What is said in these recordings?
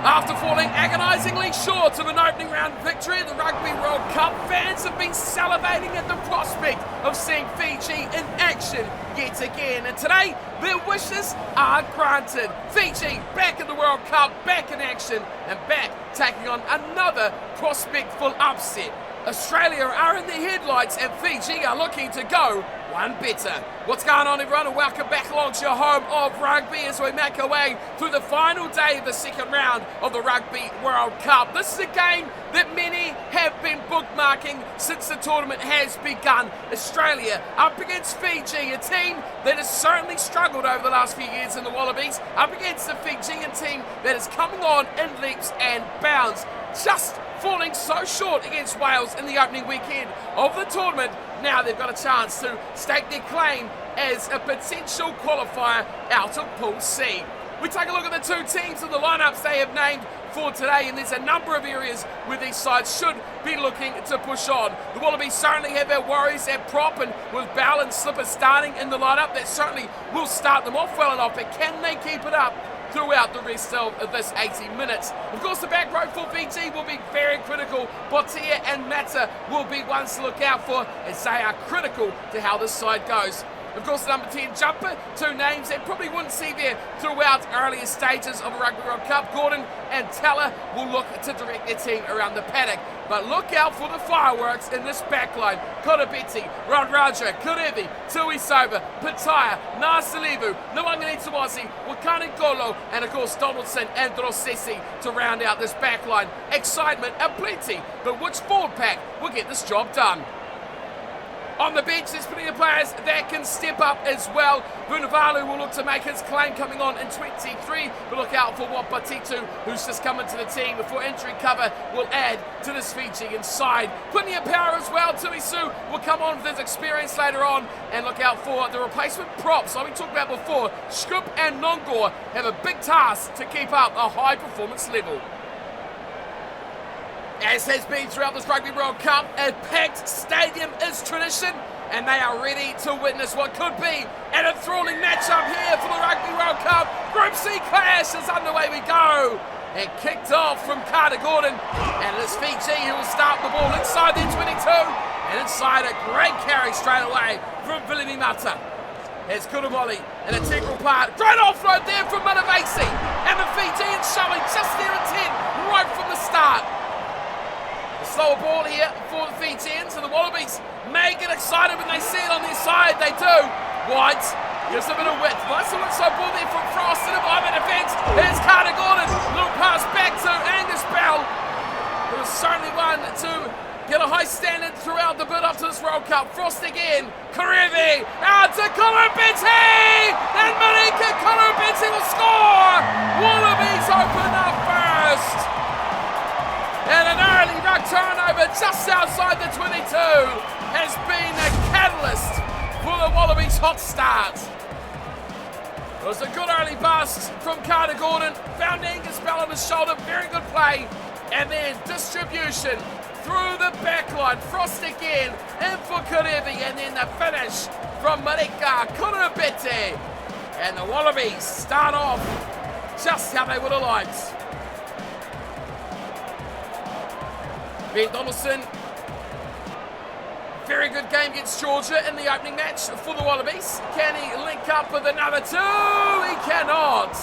After falling agonisingly short of an opening round victory at the Rugby World Cup, fans have been salivating at the prospect of seeing Fiji in action yet again. And today, their wishes are granted. Fiji back in the World Cup, back in action, and back taking on another prospectful upset. Australia are in the headlights and Fiji are looking to go one better. What's going on, everyone, and welcome back along to your home of rugby as we make our way through the final day of the second round of the Rugby World Cup. This is a game that many have been bookmarking since the tournament has begun. Australia up against Fiji, a team that has certainly struggled over the last few years in the Wallabies, up against the Fijian team that is coming on in leaps and bounds. Just falling so short against Wales in the opening weekend of the tournament. Now they've got a chance to stake their claim as a potential qualifier out of Pool C. We take a look at the two teams and the lineups they have named for today, and there's a number of areas where these sides should be looking to push on. The Wallabies certainly have their worries at prop, and with Bell and Slipper starting in the lineup, that certainly will start them off well enough, but can they keep it up throughout the rest of this 80 minutes? Of course, the back row for Fiji will be very critical. Botia and Mata will be ones to look out for, as they are critical to how this side goes. Of course, the number 10 jumper, two names that probably wouldn't see there throughout earlier stages of a Rugby World Cup. Gordon and Teller will look to direct their team around the paddock. But look out for the fireworks in this backline. Kodabeti, Radraja, Kurevi, Tuisova, Pataya, Nasalevu, Nwanganitawasi, Wakani Golo, and of course Donaldson and Drossesi to round out this backline. Excitement aplenty, but which forward pack will get this job done? On the bench, there's plenty of players that can step up as well. Vunivalu will look to make his claim coming on in 23, but look out for what Batitu, who's just come into the team before injury cover, will add to this Fijian side. Plenty of power as well. Tuisu will come on with his experience later on, and look out for the replacement props. Like we talked about before, Scoop and Nongor have a big task to keep up a high performance level. As has been throughout this Rugby World Cup, a packed stadium is tradition, and they are ready to witness what could be an enthralling matchup here for the Rugby World Cup. Group C clash is underway. We go. And kicked off from Carter Gordon, and it is Fiji who will start the ball inside their 22, and inside a great carry straight away from Vilimi Mata. Here's Kurumoli, an integral part. Great offload there from Manavasi, and the Fijians showing just their intent right from the start. Slower ball here for the Fijians, and the Wallabies may get excited when they see it on their side. They do. White gives a bit of width. Nice little inside ball there from Frost in a moment defence. There's Carter Gordon. Little pass back to Angus Bell, who is certainly one to get a high standard throughout the build up to this World Cup. Frost again. Karevi out to Kolobeti, and Marika Kolobeti will score. Wallabies open up first. And an early ruck turnover just outside the 22 has been a catalyst for the Wallabies' hot start. It was a good early bust from Carter Gordon, found Angus Bell on his shoulder, very good play, and then distribution through the backline. Frost again, in for Karevi, and then the finish from Marika Kurubete. And the Wallabies start off just how they would have liked. Ben Donaldson, very good game against Georgia in the opening match for the Wallabies. Can he link up with another two? He cannot.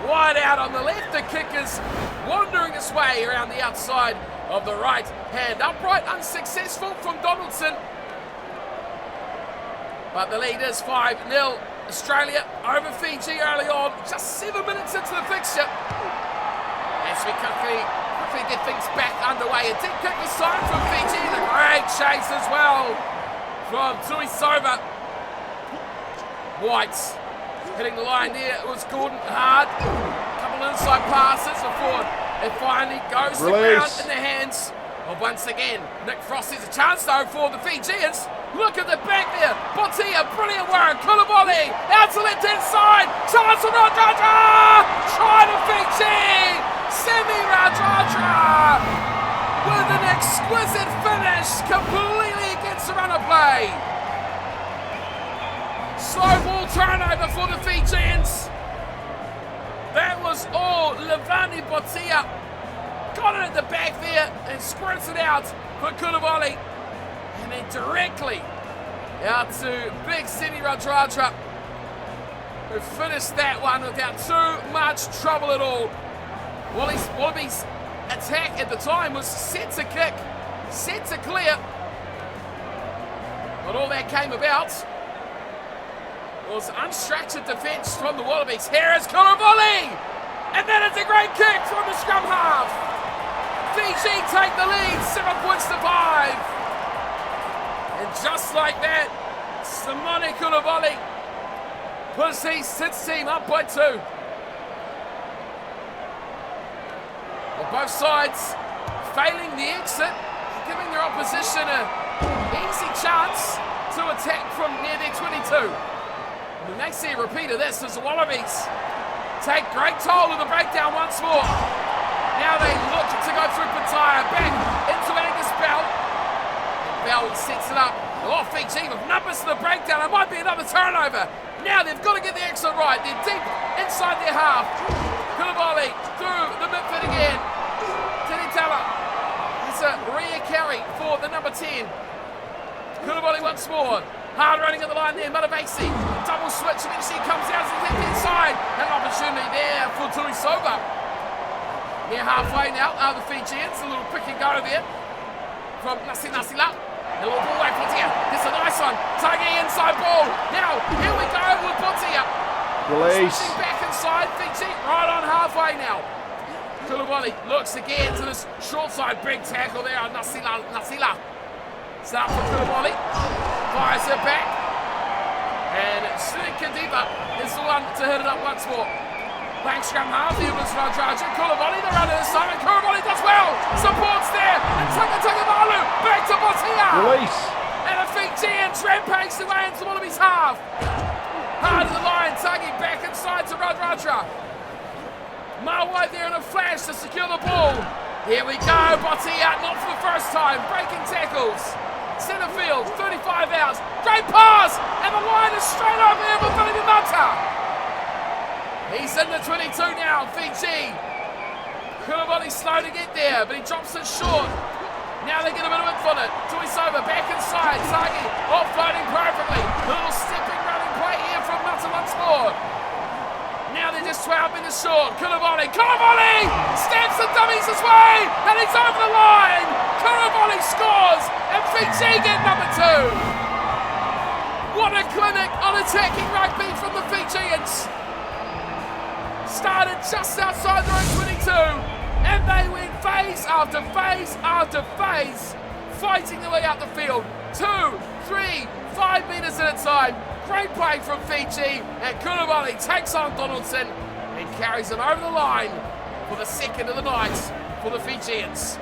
Wide out on the left, the kick is wandering its way around the outside of the right hand. Upright, unsuccessful from Donaldson. But the lead is 5-0. Australia over Fiji early on, just 7 minutes into the fixture. As we quickly get things back underway. A deep kick this time from Fiji, and a great chase as well from Tuisova. White hitting the line there. It was Gordon hard. A couple of inside passes before it finally goes to ground in the hands of, once again, Nick Frost. There's a chance though for the Fijians. Look at the back there. Botia, brilliant work. Kulaboli out to left hand side. Chance for Radraja. Try to Fiji. Semi Radraja with an exquisite finish, completely against the run of play. Slow ball turnover for the Fijians. That was all Avani Botia got it at the back there and squirts it out for Kulabali. And then directly out to big Sini Radradra, who finished that one without too much trouble at all. Wallabies' attack at the time was set to kick, set to clear. But all that came about was unstructured defence from the Wallabies. Here is Kulabali! And then it's a great kick from the scrum half. Fiji take the lead, 7 points to 5. And just like that, Simone Kulabali puts his sixth team up by 2. Well, both sides failing the exit, giving their opposition an easy chance to attack from near their 22. We may see a repeat of this as the Wallabies take great toll of the breakdown once more. Now they look to go through Pattaya, back into Angus Bell. And Bell sets it up. Oh, Fiji with numbers to the breakdown. It might be another turnover. Now they've got to get the exit right. They're deep inside their half. Kulabali through the midfield again. Tinitala. It's a rear carry for the number 10. Kulabali once more. Hard running at the line there, Malavasi. Double switch, eventually comes out to the left-hand side. An opportunity there for Tuisova. Near halfway now are the Fijians. A little pick and go there from Nasila. A little ball away, Botia. This is a nice one. Tugging inside ball. Now, here we go with Botia. Release. Switching back inside, Fiji right on halfway now. Kulabali looks again to this short side. Big tackle there on Nasila. Start for Kulabali. Fires it back. And Kadiba is the one to hit it up once more. Playing scrum half, here was Radraja. Kulabali, the runner this time, and Kulabali does well. Supports there, and Tagamalu back to Botia. Release. And the Fijians rampage away into Wallabies half. Hard to the line, Tagi back inside to Radraja. Mawai there in a flash to secure the ball. Here we go, Botia, not for the first time, breaking tackles. Centre field, 35 hours. Great pass, and the line is straight over here for Philippe Mata. He's in the 22 now, Fiji. Kulabali slow to get there, but he drops it short. Now they get a bit of width on it. Tuisova back inside, Sagi offloading perfectly. A little stepping running play here from Mata once more. Now they're just 12 minutes short. Kulabali stamps the dummies his way, and he's over the line. Kulabali scores, and Fiji get number 2. What a clinic on attacking rugby from the Fijians. Started just outside their own 22, and they went phase after phase after phase, fighting their way out the field. 2, 3, 5 metres at a time. Great play from Fiji, and Kulabali takes on Donaldson and carries him over the line for the second of the night for the Fijians.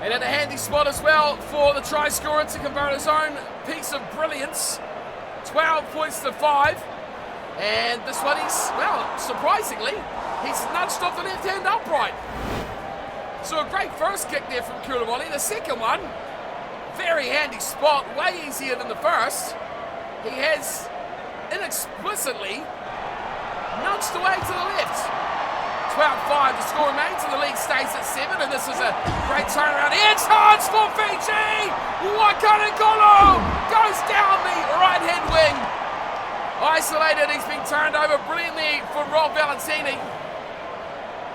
And in a handy spot as well for the try scorer to convert his own piece of brilliance. 12 points to 5. And this one is, well, surprisingly, he's nudged off the left-hand upright. So a great first kick there from Kulabali. The second one, very handy spot, way easier than the first. He has inexplicitly nudged away to the left. 12-5, the score remains, and the lead stays at 7, and this is a great turnaround. Here, chance for Fiji! Wakanagolo goes down the right-hand wing. Isolated, he's been turned over brilliantly for Rob Valentini.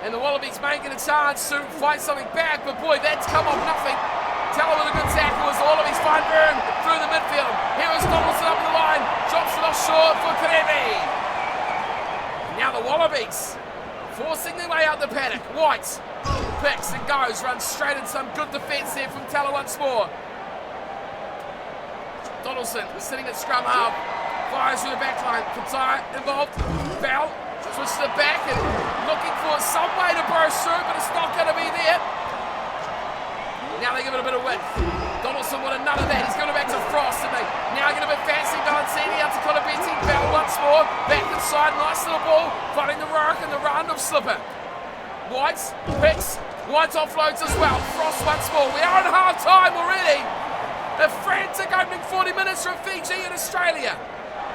And the Wallabies making a chance to fight something back, but boy, that's come off nothing. Teller with a good tackle as the Wallabies find room through the midfield. Here is Donaldson up the line, drops it off short for Karevi. Now the Wallabies forcing their way out the paddock. White picks and goes, runs straight in some good defence there from Teller once more. Donaldson sitting at scrum half. Fires through the back line. Pattaya involved. Bell switches it back and looking for some way to burst through, but it's not going to be there. Now they give it a bit of width. Donaldson wanted none of that. He's going back to Frost, and they now get a bit fancy. Valentini out to Colabiti. Bell once more. Back inside. Nice little ball. Fighting the work and the run of Slipper. White picks. White offloads as well. Frost once more. We are in half time already. A frantic opening 40 minutes from Fiji and Australia.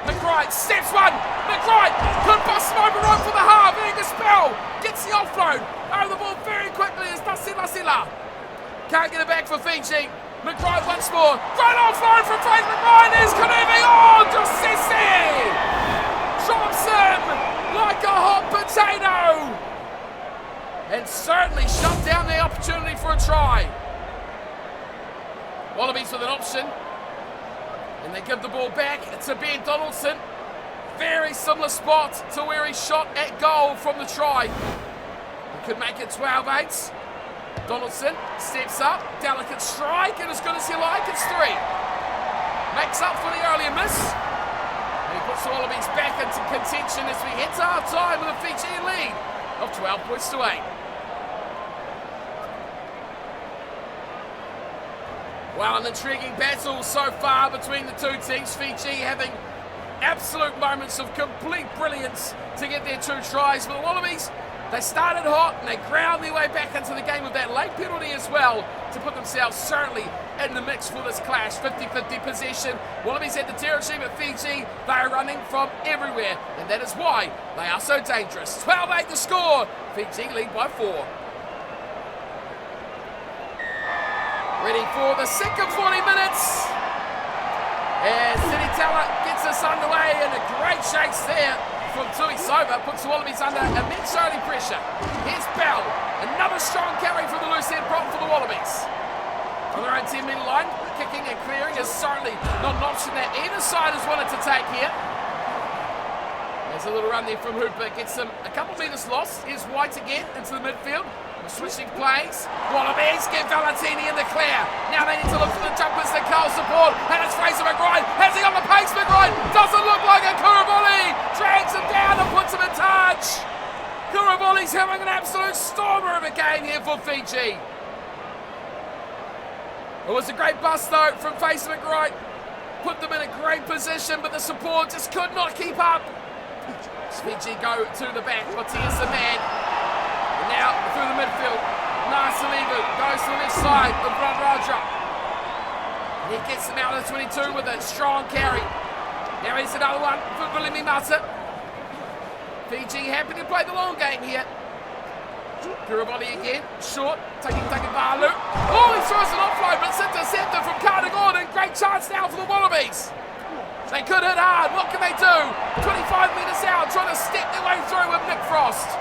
McBride steps one. McBride could bust him over right for the half. Angus Bell gets the offload. Over the ball very quickly as Sila. Can't get it back for Fiji. McBride once more. Great offload from Fraser McBride. There's Kanuvi. Oh, Josese drops him like a hot potato. And certainly shut down the opportunity for a try. Wallabies with an option. And they give the ball back to Ben Donaldson. Very similar spot to where he shot at goal from the try. He could make it 12-8. Donaldson steps up. Delicate strike, and as good as you like, it's 3. Makes up for the earlier miss. And he puts the Wallabies back into contention as we head to half-time with a Fijian lead of 12 points to 8. Well, an intriguing battle so far between the two teams. Fiji having absolute moments of complete brilliance to get their 2 tries. But the Wallabies, they started hot and they ground their way back into the game with that late penalty as well to put themselves certainly in the mix for this clash. 50-50 possession. Wallabies had the territory, but Fiji, they are running from everywhere. And that is why they are so dangerous. 12-8 the score. Fiji lead by 4. Ready for the second 40 minutes. And City Teller gets us underway, and a great chase there from Tui Soba puts the Wallabies under immense early pressure. Here's Bell. Another strong carry from the loose end prop for the Wallabies. On their own 10-metre line, kicking and clearing is certainly not an option that either side has wanted to take here. There's a little run there from Hooper. Gets him a couple of metres lost. Here's White again into the midfield. Switching plays. Wallabies get Valentini in the clear. Now they need to look for the jumpers that Carl support. And it's Fraser McBride. Has he on the pace? McBride doesn't look like a Kuraboli. Drags him down and puts him in touch. Kuraboli's having an absolute stormer of a game here for Fiji. It was a great bust though from Fraser McBride. Put them in a great position, but the support just could not keep up. Fiji go to the back. Matias the man. Now through the midfield, Nasalivu goes to the left side of Raja. He gets them out of the 22 with a strong carry. Now here's another one for William Mata. Fiji happy to play the long game here. Kuraboli again, short, taking Balu. Oh, he throws an offload, but it's intercepted from Carter Gordon. Great chance now for the Wallabies. They could hit hard. What can they do? 25 metres out, trying to step their way through with Nick Frost.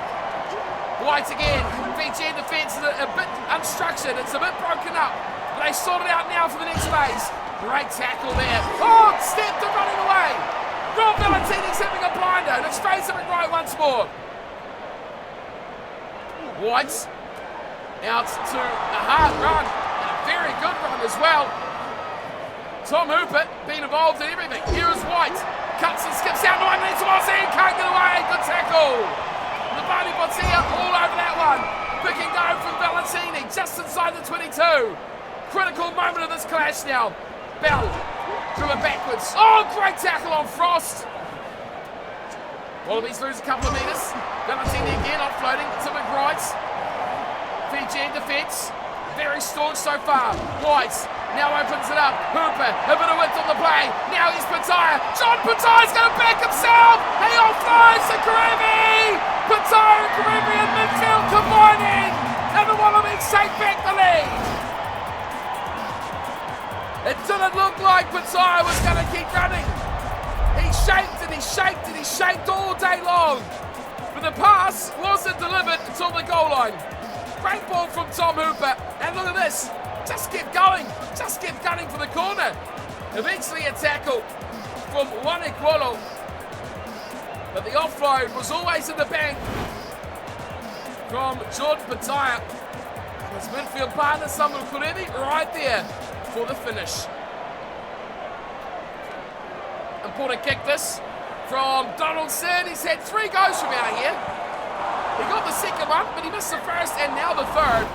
White again. Fiji defence is a bit unstructured. It's a bit broken up. But they sort it out now for the next phase. Great tackle there. Oh, stepped and running away. Rob Valentini's having a blinder. And it's Fraser McBride once more. White out to a hard run. And a very good run as well. Tom Hooper being involved in everything. Here is White. Cuts and skips out to 1 minute towards the end. Can't get away. Good tackle. Nabani Botia all over that one. Picking down from Valentini just inside the 22. Critical moment of this clash now. Bell drew it backwards. Oh, great tackle on Frost. Wallabies lose a couple of metres. Valentini again offloading to McBride. Fiji in defence. Very staunch so far. White now opens it up. Hooper, a bit of width on the play. Now he's Pataya. John Pataya's going to back himself. He offloads to Karevi. Pataya and Karevi in midfield combining. And the Wallabies take back the lead. It didn't look like Pataya was going to keep running. He shaped and he shaped and he shaped all day long. But the pass wasn't delivered until the goal line. Great ball from Tom Hooper. And look at this. Just kept going. Just kept gunning for the corner. Eventually a tackle from Juan Equolo. But the offload was always in the bank from Jordan Pataya. His midfield partner, Samuel Kurevi, right there for the finish. Important kick this from Donaldson. He's had 3 goes from out here. He got the second one, but he missed the first and now the third.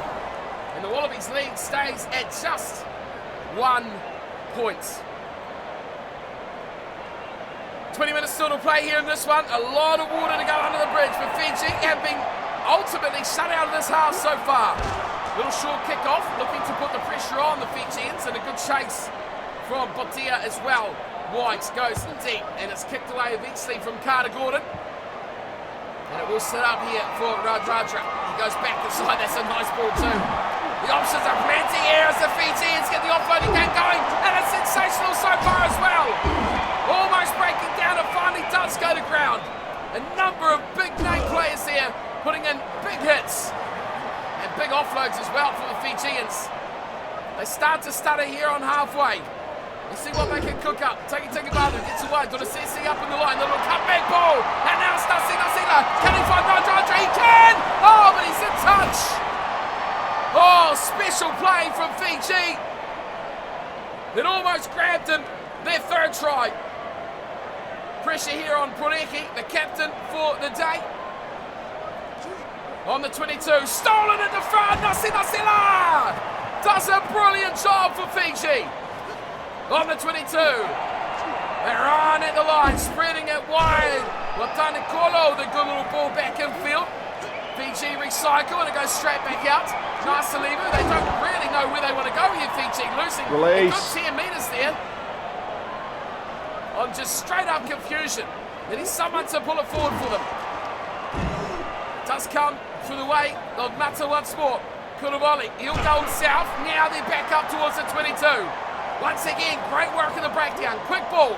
And the Wallabies lead stays at just 1 point. 20 minutes still to play here in this one. A lot of water to go under the bridge, but Fiji have been ultimately shut out of this half so far. Little short kick-off, looking to put the pressure on the Fijians, and a good chase from Botia as well. White goes deep, and it's kicked away eventually from Carter Gordon. And it will sit up here for Radradra. He goes back inside. That's a nice ball too. The options are plenty here as the Fijians get the offloading game going. And it's sensational so far as well. Almost breaking down. It finally does go to ground. A number of big name players there putting in big hits. And big offloads as well for the Fijians. They start to stutter here on halfway. Let's see what they can cook up. Take advantage, gets away. Donasesi up in the line. The little cutback ball. And now it's Nasila. Can he find Radradra? He can! Oh, but he's in touch. Oh, special play from Fiji. It almost grabbed him. Their third try. Pressure here on Poreki, the captain for the day. On the 22. Stolen at the front. Nasila does a brilliant job for Fiji. On the 22, they run at the line, spreading it wide. Watani Kolo, the good little ball back in field. Fiji recycle and it goes straight back out. Nice to leave it. They don't really know where they want to go here, Fiji. Losing a good 10 metres there. On just straight up confusion. They need someone to pull it forward for them. It does come through the way of Mata once more. Kuruvoli, he'll go south. Now they're back up towards the 22. Once again, great work in the breakdown. Quick ball.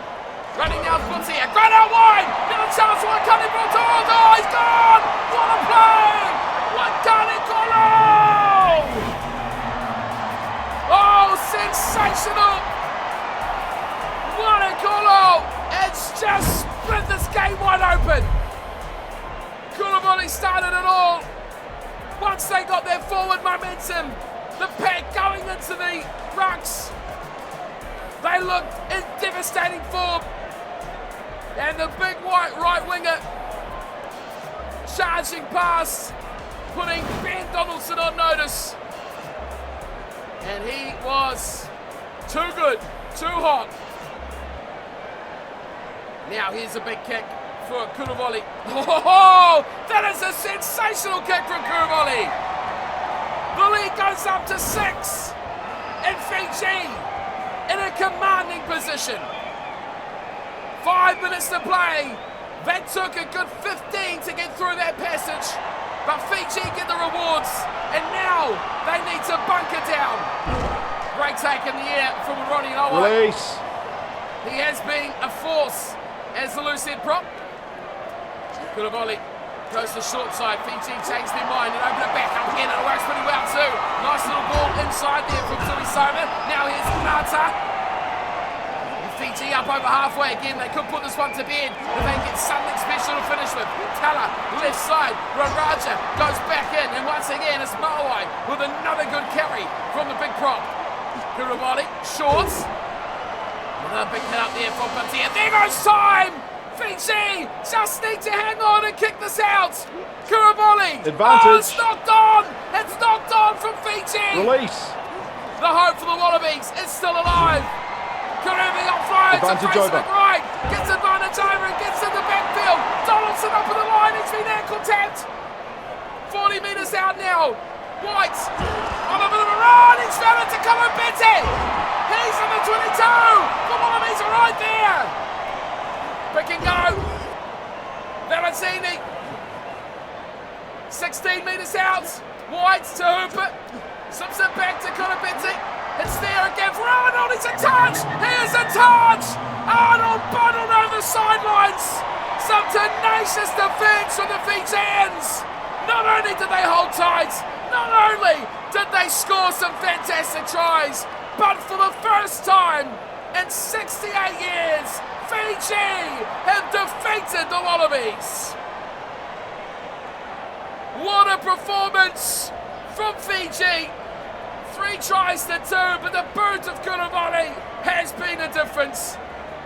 Running down foot here. Great out wide. Little chance for Wakani Brotold. Oh, he's gone. What a play. Wakani Kolo. Oh, sensational. What a Kolo. It's just split this game wide open. Kulaboli started it all. Once they got their forward momentum, the pack going into the rucks. They looked in devastating form. And the big white right winger charging past, putting Ben Donaldson on notice. And he was too good, too hot. Now here's a big kick for Kuruvoli. Oh, that is a sensational kick from Kuruvoli. The lead goes up to 6. And Fiji in a commanding position. 5 minutes to play. That took a good 15 to get through that passage. But Fiji get the rewards. And now they need to bunker down. Great take in the air from Ronnie Noah. Release. He has been a force as the loose head prop. Kuruvoli goes to the short side. Fiji changed their mind and open it back up again, and it works pretty well too. Nice little ball inside there from Tui Soma. Now here's Nata. Fiji up over halfway again. They could put this one to bed if they can get something special to finish with. Tala, left side. Raraja goes back in, and once again it's Maui with another good carry from the big prop. Kuruvoli, shorts. Another big hit up there from Patia. There goes time! Fiji just need to hang on and kick this out. Kuruvoli. Advantage. Oh, it's knocked on. It's knocked on from Fiji. Release. The hope for the Wallabies is still alive. Karuvi offloads. Advantage over. Right. Gets advantage over and gets in the backfield. Donaldson up in the line. He's been ankle tapped. 40 metres out now. White on a bit of a run. He's found it to Colin Betty. He's in the 22. The Wallabies are right there. Pick and go. Valentini. 16 metres out. White to Hooper. Slips it back to Colabetty. It's there again for Arnold. It's a touch. Here's a touch. Arnold bundled over the sidelines. Some tenacious defence from the Fijians. Not only did they hold tight, not only did they score some fantastic tries, but for the first time in 68 years, Fiji have defeated the Wallabies. What a performance from Fiji. 3 tries to 2, but the boot of Kuruvoli has been a difference.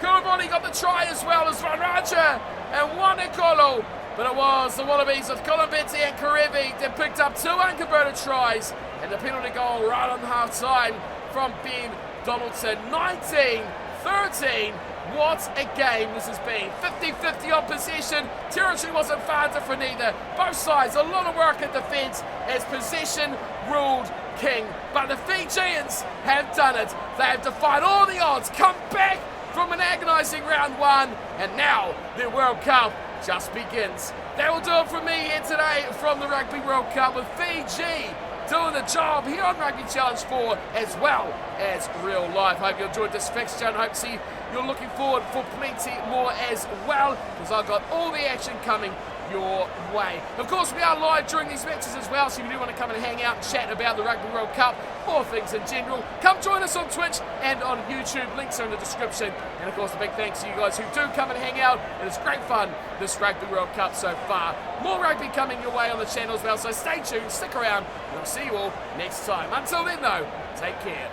Kuruvoli got the try as well as Raraja and Wanekolo, but it was the Wallabies of Kolobeti and Karevi that picked up 2 unconverted tries and the penalty goal right on half time from Ben Donaldson. 19-13. What a game this has been. 50-50 on possession. Territory wasn't far different either. Both sides, a lot of work in defence as possession ruled king. But the Fijians have done it. They have defied all the odds, come back from an agonising round 1, and now the World Cup just begins. That will do it from me here today from the Rugby World Cup, with Fiji doing the job here on Rugby Challenge 4 as well as real life. Hope you enjoyed this fixture and hope to see you're looking forward for plenty more as well, because I've got all the action coming your way. Of course, we are live during these matches as well, so if you do want to come and hang out and chat about the Rugby World Cup or things in general, come join us on Twitch and on YouTube. Links are in the description. And of course, a big thanks to you guys who do come and hang out. It is great fun, this Rugby World Cup so far. More rugby coming your way on the channel as well, so stay tuned, stick around, and I'll see you all next time. Until then though, take care.